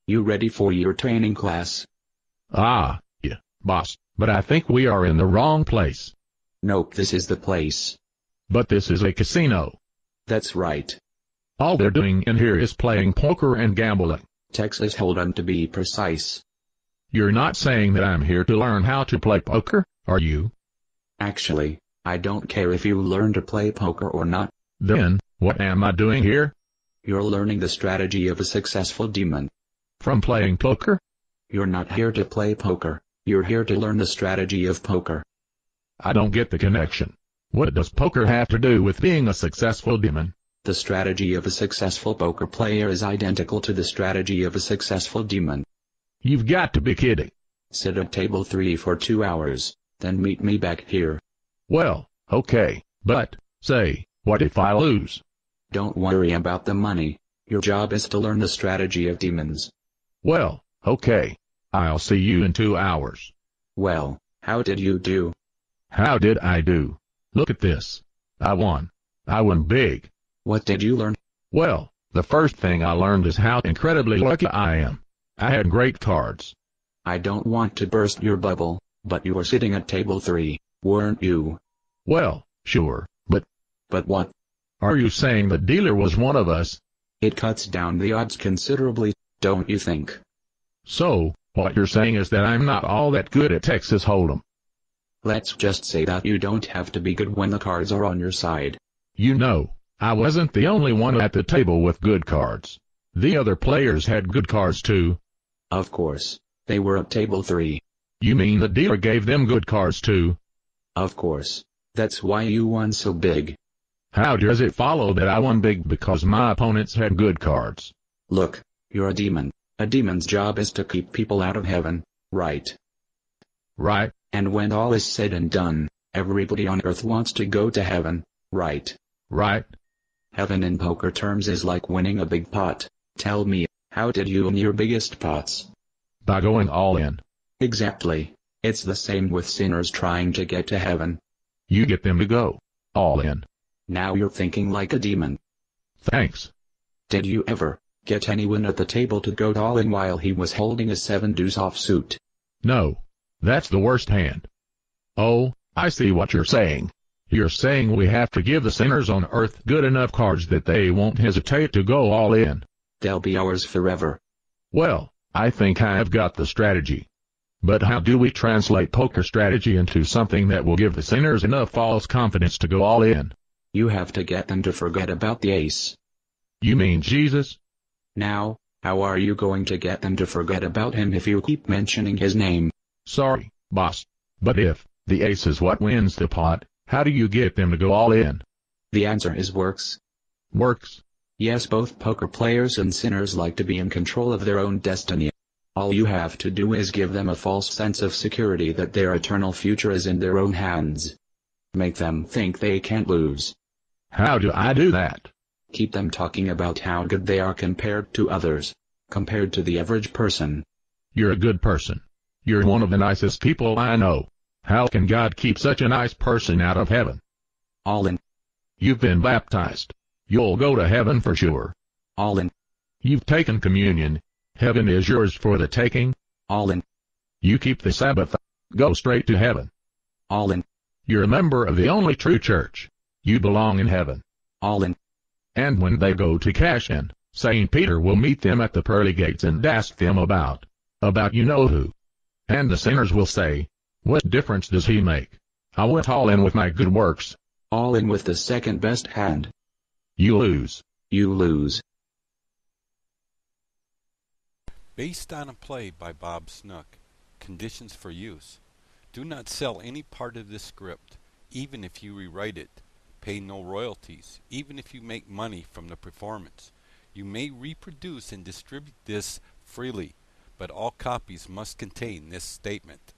You ready for your training class? Ah, yeah, boss, but I think we are in the wrong place. Nope, this is the place. But this is a casino. That's right. All they're doing in here is playing poker and gambling. Texas Holdem to be precise. You're not saying that I'm here to learn how to play poker, are you? Actually, I don't care if you learn to play poker or not. Then, what am I doing here? You're learning the strategy of a successful demon. From playing poker? You're not here to play poker. You're here to learn the strategy of poker. I don't get the connection. What does poker have to do with being a successful demon? The strategy of a successful poker player is identical to the strategy of a successful demon. You've got to be kidding. Sit at table 3 for 2 hours, then meet me back here. Well, okay, but, say, what if I lose? Don't worry about the money. Your job is to learn the strategy of demons. Well, okay. I'll see you in 2 hours. Well, how did you do? How did I do? Look at this. I won. I won big. What did you learn? Well, the first thing I learned is how incredibly lucky I am. I had great cards. I don't want to burst your bubble, but you were sitting at table 3, weren't you? Well, sure, but... But what? Are you saying the dealer was one of us? It cuts down the odds considerably, don't you think? So, what you're saying is that I'm not all that good at Texas Hold'em. Let's just say that you don't have to be good when the cards are on your side. You know, I wasn't the only one at the table with good cards. The other players had good cards too. Of course. They were at table 3. You mean the dealer gave them good cards too? Of course. That's why you won so big. How does it follow that I won big because my opponents had good cards? Look, you're a demon. A demon's job is to keep people out of heaven, right? Right. And when all is said and done, everybody on earth wants to go to heaven, right? Right. Heaven in poker terms is like winning a big pot. Tell me, how did you win your biggest pots? By going all in. Exactly. It's the same with sinners trying to get to heaven. You get them to go all in. Now you're thinking like a demon. Thanks. Did you ever get anyone at the table to go all in while he was holding a 7-deuce offsuit? No. That's the worst hand. Oh, I see what you're saying. You're saying we have to give the sinners on earth good enough cards that they won't hesitate to go all in. They'll be ours forever. Well, I think I've got the strategy. But how do we translate poker strategy into something that will give the sinners enough false confidence to go all in? You have to get them to forget about the ace. You mean Jesus? Now, how are you going to get them to forget about him if you keep mentioning his name? Sorry, boss. But if the ace is what wins the pot, how do you get them to go all in? The answer is works. Works? Yes, both poker players and sinners like to be in control of their own destiny. All you have to do is give them a false sense of security that their eternal future is in their own hands. Make them think they can't lose. How do I do that? Keep them talking about how good they are compared to others, compared to the average person. You're a good person. You're one of the nicest people I know. How can God keep such a nice person out of heaven? All in. You've been baptized. You'll go to heaven for sure. All in. You've taken communion. Heaven is yours for the taking. All in. You keep the Sabbath. Go straight to heaven. All in. You're a member of the only true church. You belong in heaven. All in. And when they go to cash in, St. Peter will meet them at the pearly gates and ask them about you know who. And the sinners will say, what difference does he make? I went all in with my good works. All in with the second best hand. You lose. You lose. Based on a play by Bob Snook, Conditions for Use. Do not sell any part of this script, even if you rewrite it. Pay no royalties, even if you make money from the performance. You may reproduce and distribute this freely, but all copies must contain this statement.